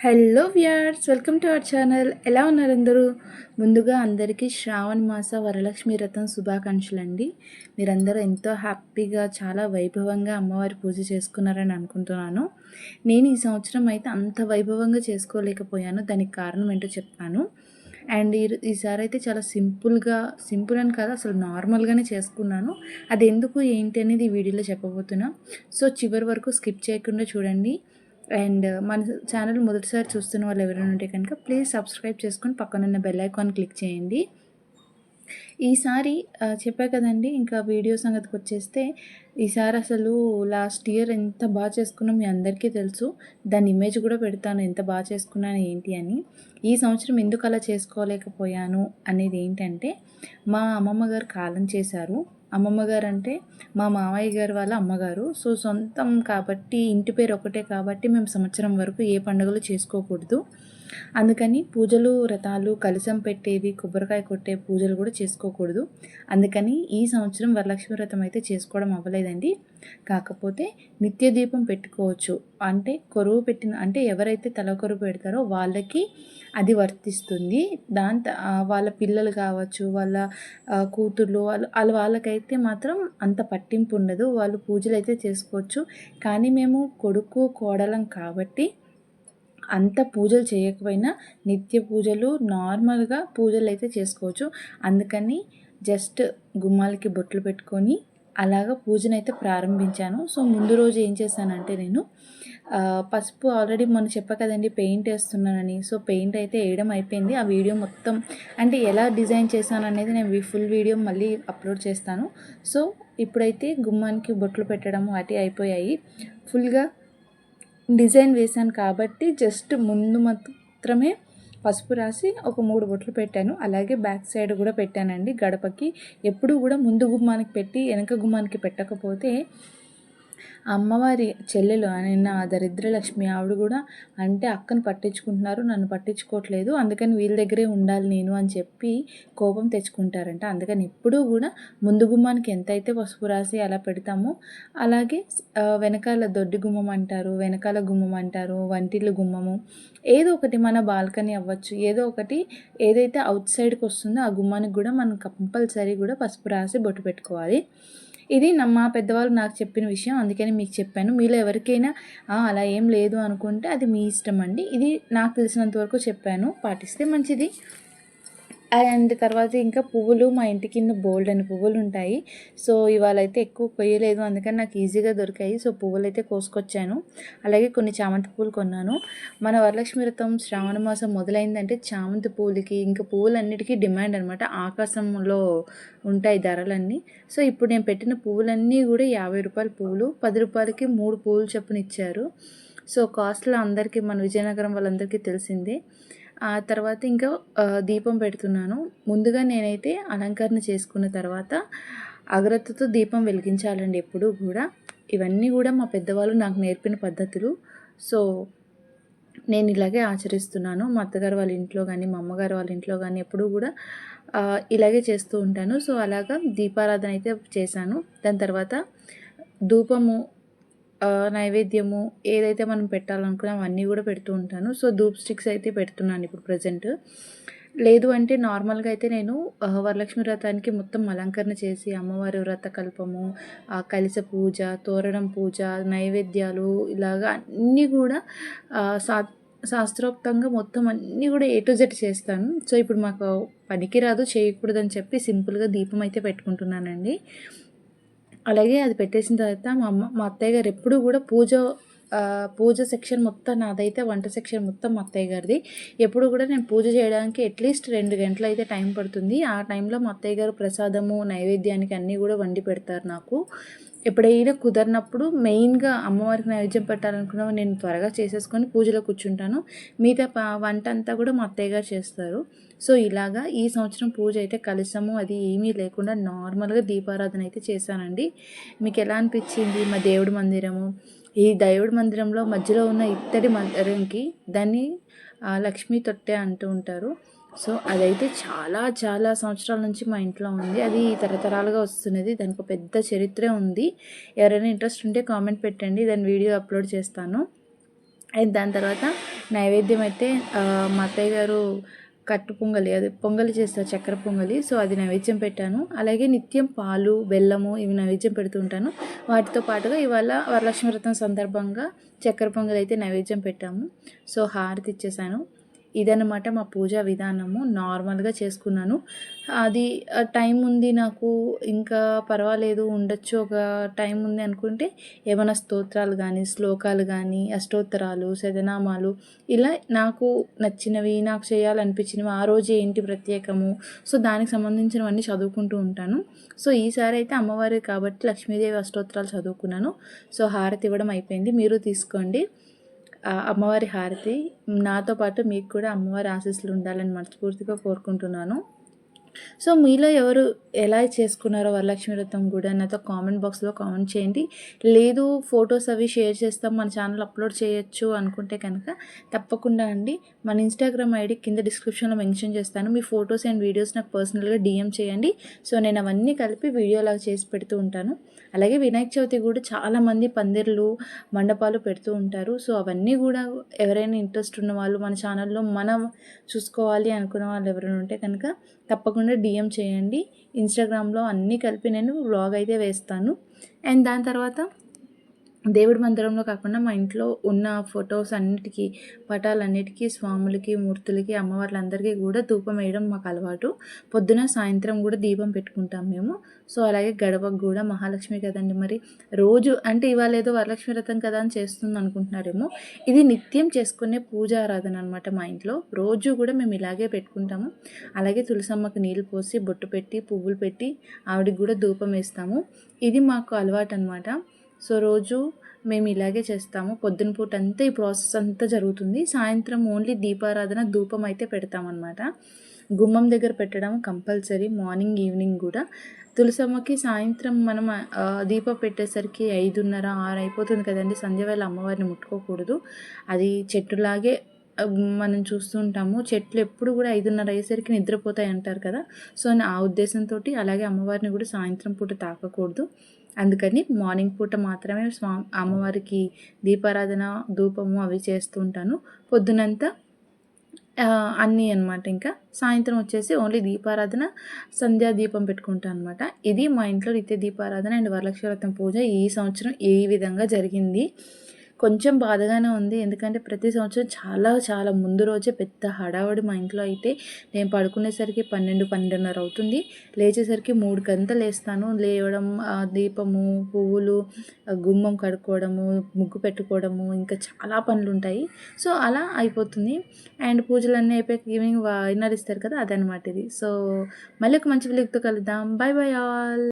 Hello viewers, welcome to our channel. ఎలా ఉన్నారు అందరూ? ముందుగా అందరికీ శ్రావణ మాస వరలక్ష్మి వ్రతం శుభాకాంక్షలు అండి. మీరందరూ ఎంతో హ్యాపీగా చాలా వైభవంగా అమ్మవారి పూజ చేసుకున్నారని అనుకుంటున్నాను. నేను ఈ సంవత్సరం అయితే అంత వైభవంగా చేసుకోలేకపోయాను. దానికి కారణం ఏంటో చెప్తాను. అండ్ ఈసారి అయితే చాలా సింపుల్ అని కాదు, అసలు నార్మల్గానే చేసుకున్నాను. అది ఎందుకు ఏంటి అనేది ఈ వీడియోలో చెప్పబోతున్నా. సో చివరి వరకు స్కిప్ చేయకుండా చూడండి. అండ్ మన ఛానల్ మొదటిసారి చూస్తున్న వాళ్ళు ఎవరైనా ఉంటే కనుక ప్లీజ్ సబ్స్క్రైబ్ చేసుకొని పక్కనున్న బెల్ ఐకాన్ క్లిక్ చేయండి. ఈసారి చెప్పా కదండి, ఇంకా వీడియో సంగతికి వచ్చేస్తే ఈసారి అసలు లాస్ట్ ఇయర్ ఎంత బాగా చేసుకున్నాం మీ అందరికీ తెలుసు. దాని ఇమేజ్ కూడా పెడతాను, ఎంత బాగా చేసుకున్నాను ఏంటి అని. ఈ సంవత్సరం ఎందుకు అలా చేసుకోలేకపోయాను అనేది ఏంటంటే, మా అమ్మమ్మ గారు కాలం చేశారు. అమ్మమ్మ గారు అంటే మా మామయ్య గారు వాళ్ళ అమ్మగారు. సో సొంతం కాబట్టి, ఇంటి పేరు ఒకటే కాబట్టి మేము సంవత్సరం వరకు ఏ పండుగలు చేసుకోకూడదు. అందుకని పూజలు, వ్రతాలు, కలశం పెట్టేది, కొబ్బరికాయ కొట్టే పూజలు కూడా చేసుకోకూడదు. అందుకని ఈ సంవత్సరం వరలక్ష్మి వ్రతం అయితే చేసుకోవడం అవ్వలేదండి. కాకపోతే నిత్య దీపం పెట్టుకోవచ్చు. అంటే కొరువు పెట్టిన, అంటే ఎవరైతే తల కొరువు పెడతారో వాళ్ళకి అది వర్తిస్తుంది. వాళ్ళ పిల్లలు కావచ్చు, వాళ్ళ కూతుర్లు, వాళ్ళకైతే మాత్రం అంత పట్టింపు ఉండదు. వాళ్ళు పూజలు అయితే చేసుకోవచ్చు. కానీ మేము కొడుకు కోడలం కాబట్టి అంత పూజలు చేయకపోయినా నిత్య పూజలు, నార్మల్గా పూజలు అయితే చేసుకోవచ్చు. అందుకని జస్ట్ గుమ్మాలకి బొట్లు పెట్టుకొని అలాగా పూజనైతే ప్రారంభించాను. సో ముందు రోజు ఏం చేశానంటే, నేను పసుపు ఆల్రెడీ మొన్న చెప్పా కదండి పెయింట్ వేస్తున్నానని. సో పెయింట్ అయితే వేయడం అయిపోయింది. ఆ వీడియో మొత్తం అంటే ఎలా డిజైన్ చేశాను అనేది నేను ఫుల్ వీడియో మళ్ళీ అప్లోడ్ చేస్తాను. సో ఇప్పుడైతే గుమ్మానికి బొట్లు పెట్టడం వాటి అయిపోయాయి. ఫుల్గా డిజైన్ వేశాను కాబట్టి జస్ట్ ముందు మాత్రమే పసుపు రాసి ఒక 3 బొట్లు పెట్టాను. అలాగే బ్యాక్ సైడ్ కూడా పెట్టానండి. గడపకి ఎప్పుడు కూడా ముందు గుమ్మానికి పెట్టి వెనక గుమ్మానికి పెట్టకపోతే అమ్మవారి చెల్లెలు నిన్న దరిద్రలక్ష్మి ఆవిడ కూడా అంటే అక్కను పట్టించుకుంటున్నారు, నన్ను పట్టించుకోవట్లేదు, అందుకని వీళ్ళ దగ్గరే ఉండాలి నేను అని చెప్పి కోపం తెచ్చుకుంటారంట. అందుకని ఎప్పుడూ కూడా ముందు గుమ్మానికి ఎంతైతే పసుపు రాసి అలా పెడతామో అలాగే వెనకాల దొడ్డి గుమ్మం అంటారు, వెనకాల గుమ్మం అంటారు, వంటిల్లు గుమ్మము, ఏదో ఒకటి మన బాల్కనీ అవ్వచ్చు, ఏదో ఒకటి ఏదైతే అవుట్ సైడ్కి వస్తుందో ఆ గుమ్మానికి కూడా మనం కంపల్సరీ కూడా పసుపు రాసి బొట్టు పెట్టుకోవాలి. ఇది మా పెద్దవాళ్ళు నాకు చెప్పిన విషయం, అందుకని మీకు చెప్పాను. మీలో ఎవరికైనా అలా ఏం లేదు అనుకుంటే అది మీ ఇష్టం అండి. ఇది నాకు తెలిసినంత వరకు చెప్పాను, పాటిస్తే మంచిది. అండ్ తర్వాత ఇంకా పువ్వులు, మా ఇంటి కింద బోల్డ్ అని పువ్వులు ఉంటాయి. సో ఇవాళ అయితే ఎక్కువ కొయ్యలేదు, అందుకని నాకు ఈజీగా దొరికాయి. సో పువ్వులు అయితే కోసుకొచ్చాను. అలాగే కొన్ని చామంతి పూలు కొన్నాను. మన వరలక్ష్మి వ్రతం శ్రావణ మాసం మొదలైందంటే చామంతి పూలకి, ఇంకా పువ్వులన్నిటికీ డిమాండ్ అనమాట. ఆకాశంలో ఉంటాయి ధరలన్నీ. సో ఇప్పుడు నేను పెట్టిన పువ్వులన్నీ కూడా 50 రూపాయల పువ్వులు, 10 రూపాయలకి 3 పువ్వులు చొప్పున ఇచ్చారు. సో కాస్ట్లో అందరికీ, మన విజయనగరం వాళ్ళందరికీ తెలిసిందే. ఆ తర్వాత ఇంకా దీపం పెడుతున్నాను. ముందుగా నేనైతే అలంకరణ చేసుకున్న తర్వాత అగరత్తుతో దీపం వెలిగించాలండి ఎప్పుడూ కూడా. ఇవన్నీ కూడా మా పెద్దవాళ్ళు నాకు నేర్పిన పద్ధతులు. సో నేను ఇలాగే ఆచరిస్తున్నాను. మా అత్తగారు వాళ్ళ ఇంట్లో కానీ, మా అమ్మగారు వాళ్ళ ఇంట్లో కానీ ఎప్పుడూ కూడా ఇలాగే చేస్తూ ఉంటాను. సో అలాగా దీపారాధన అయితే చేశాను. దాని తర్వాత ధూపము, నైవేద్యము ఏదైతే మనం పెట్టాలనుకున్నామో అవన్నీ కూడా పెడుతూ ఉంటాను. సో ధూప్ స్టిక్స్ అయితే పెడుతున్నాను ఇప్పుడు ప్రజెంట్. లేదు అంటే నార్మల్గా అయితే నేను వరలక్ష్మి వ్రతానికి మొత్తం అలంకరణ చేసి అమ్మవారి వ్రత కల్పము, కలశ పూజ, తోరణం పూజ, నైవేద్యాలు ఇలాగా అన్నీ కూడా శాస్త్రోక్తంగా మొత్తం అన్నీ కూడా ఏ టు జెడ్ చేస్తాను. సో ఇప్పుడు మాకు పనికిరాదు, చేయకూడదని చెప్పి సింపుల్గా దీపం అయితే పెట్టుకుంటున్నానండి. అలాగే అది పెట్టేసిన తర్వాత మా అత్తయ్య గారు ఎప్పుడూ కూడా పూజ సెక్షన్ మొత్తం నాదైతే, వంట సెక్షన్ మొత్తం మా అత్తయ్య గారిది. ఎప్పుడు కూడా నేను పూజ చేయడానికి అట్లీస్ట్ 2 గంటలు అయితే టైం పడుతుంది. ఆ టైంలో మా అత్తయ్య గారు ప్రసాదము, నైవేద్యానికి అన్నీ కూడా వండి పెడతారు నాకు. ఎప్పుడైనా కుదరినప్పుడు మెయిన్గా అమ్మవారికి నైవేద్యం పెట్టాలనుకున్నా నేను త్వరగా చేసేసుకొని పూజలో కూర్చుంటాను. మిగతా వంట అంతా కూడా మా అత్తయ్య గారు చేస్తారు. సో ఇలాగా ఈ సంవత్సరం పూజ అయితే కలశము అది ఏమీ లేకుండా నార్మల్గా దీపారాధన అయితే చేశానండి. మీకు ఎలా అనిపించింది మా దేవుడి మందిరము? ఈ దేవుడి మందిరంలో మధ్యలో ఉన్న ఇత్తడి మందిరంకి దాన్ని లక్ష్మీ తొట్టె అంటూ ఉంటారు. సో అదైతే చాలా చాలా సంవత్సరాల నుంచి మా ఇంట్లో ఉంది. అది తరతరాలుగా వస్తున్నది. దానికి ఒక పెద్ద చరిత్ర ఉంది. ఎవరైనా ఇంట్రెస్ట్ ఉంటే కామెంట్ పెట్టండి, దాని వీడియో అప్లోడ్ చేస్తాను. అండ్ దాని తర్వాత నైవేద్యం అయితే మా అత్తయ్య గారు కట్టు పొంగలి, అది పొంగలి చేస్తారు, చక్కెర పొంగలి. సో అది నైవేద్యం పెట్టాను. అలాగే నిత్యం పాలు, బెల్లము ఇవి నైవేద్యం పెడుతూ ఉంటాను. వాటితో పాటుగా ఇవాళ వరలక్ష్మి వ్రతం సందర్భంగా చక్కెర పొంగలి అయితే నైవేద్యం పెట్టాము. సో హారతి ఇచ్చేసాను. ఇదన్నమాట మా పూజా విధానము. నార్మల్గా చేసుకున్నాను. అది టైం ఉంది నాకు, ఇంకా పర్వాలేదు ఉండొచ్చు, ఒక టైం ఉంది అనుకుంటే ఏమైనా స్తోత్రాలు కానీ, శ్లోకాలు కానీ, అష్టోత్తరాలు, శతనామాలు ఇలా నాకు నచ్చినవి, నాకు చేయాలనిపించినవి, ఆ రోజు ఏంటి ప్రత్యేకము, సో దానికి సంబంధించినవన్నీ చదువుకుంటూ ఉంటాను. సో ఈసారి అయితే అమ్మవారి కాబట్టి లక్ష్మీదేవి అష్టోత్తరాలు చదువుకున్నాను. సో హారతి ఇవ్వడం అయిపోయింది. మీరు తీసుకోండి అమ్మవారి హారతి. నాతో పాటు మీకు కూడా అమ్మవారి ఆశీస్సులు ఉండాలని మనస్ఫూర్తిగా కోరుకుంటున్నాను. సో మీలో ఎవరు ఎలా చేసుకున్నారో వరలక్ష్మి వ్రతం కూడా నాతో కామెంట్ బాక్స్లో కామెంట్ చేయండి. లేదు ఫొటోస్ అవి షేర్ చేస్తాం, మన ఛానల్ అప్లోడ్ చేయొచ్చు అనుకుంటే కనుక తప్పకుండా అండి మన ఇన్స్టాగ్రామ్ ఐడి కింద డిస్క్రిప్షన్లో మెన్షన్ చేస్తాను. మీ ఫొటోస్ అండ్ వీడియోస్ నాకు పర్సనల్గా డిఎం చేయండి. సో నేను అవన్నీ కలిపి వీడియోలాగా చేసి పెడుతూ ఉంటాను. అలాగే వినాయక చవితి కూడా చాలామంది పందిర్లు, మండపాలు పెడుతూ ఉంటారు. సో అవన్నీ కూడా ఎవరైనా ఇంట్రెస్ట్ ఉన్న వాళ్ళు, మన ఛానల్లో మనం చూసుకోవాలి అనుకున్న వాళ్ళు ఎవరైనా ఉంటే కనుక తప్పకుండా డిఎం చేయండి. ఇన్స్టాగ్రామ్లో అన్నీ కలిపి నేను వ్లాగ్ అయితే వేస్తాను. అండ్ దాని తర్వాత దేవుడి మందిరంలో కాకుండా మా ఇంట్లో ఉన్న ఫొటోస్ అన్నిటికీ, పటాలన్నిటికీ, స్వాములకి, మూర్తులకి, అమ్మవార్లందరికీ కూడా ధూపం వేయడం మాకు అలవాటు. పొద్దున సాయంత్రం కూడా దీపం పెట్టుకుంటాం మేము. సో అలాగే గడపకు కూడా మహాలక్ష్మి కదండి మరి, రోజు అంటే ఇవాళ ఏదో వరలక్ష్మి వ్రతం కదా అని చేస్తుంది అనుకుంటున్నారేమో, ఇది నిత్యం చేసుకునే పూజా ఆరాధన అనమాట. మా ఇంట్లో రోజు కూడా మేము ఇలాగే పెట్టుకుంటాము. అలాగే తులసమ్మకి నీళ్ళు పోసి బొట్టు పెట్టి పువ్వులు పెట్టి ఆవిడకి కూడా ధూపం వేస్తాము. ఇది మాకు అలవాటు అనమాట. సో రోజు మేము ఇలాగే చేస్తాము. పొద్దున పూట అంతా ఈ ప్రాసెస్ అంతా జరుగుతుంది. సాయంత్రం ఓన్లీ దీపారాధన, ధూపం అయితే పెడతామన్నమాట. గుమ్మం దగ్గర పెట్టడం కంపల్సరీ, మార్నింగ్ ఈవినింగ్ కూడా. తులసమ్మకి సాయంత్రం మనం దీపం పెట్టేసరికి 5:30, 6 అయిపోతుంది కదండి. సంధ్యవేళ అమ్మవారిని ముట్టుకోకూడదు. అది చెట్టులాగే మనం చూస్తూ ఉంటాము. చెట్లు ఎప్పుడు కూడా 5:30 అయ్యేసరికి నిద్రపోతాయి అంటారు కదా. సో ఆ ఉద్దేశంతో అలాగే అమ్మవారిని కూడా సాయంత్రం పూట తాకకూడదు. అందుకని మార్నింగ్ పూట మాత్రమే అమ్మవారికి దీపారాధన, ధూపము అవి చేస్తూ ఉంటాను. పొద్దునంతా అన్నీ అనమాట. ఇంకా సాయంత్రం వచ్చేసి ఓన్లీ దీపారాధన, సంధ్యా దీపం పెట్టుకుంటాను అనమాట. ఇది మా ఇంట్లో నిత్య దీపారాధన అండ్ వరలక్ష్మి వ్రతం పూజ ఈ సంవత్సరం ఈ విధంగా జరిగింది. కొంచెం బాధగానే ఉంది, ఎందుకంటే ప్రతి సంవత్సరం చాలా చాలా ముందు రోజే పెద్ద హడావడి మా ఇంట్లో. అయితే నేను పడుకునేసరికి 12, 12:30 అవుతుంది. లేచేసరికి 3 గంటలు లేస్తాను. లేవడం, దీపము, పువ్వులు, గుమ్మం కడుక్కోవడము, ముగ్గు పెట్టుకోవడము, ఇంకా చాలా పనులు ఉంటాయి. సో అలా అయిపోతుంది. అండ్ పూజలన్నీ అయిపోయాక ఈవినింగ్ ఇస్తారు కదా, అదనమాట ఇది. సో మళ్ళీ ఒక మంచి వీడియోతో కలుద్దాం. By by all.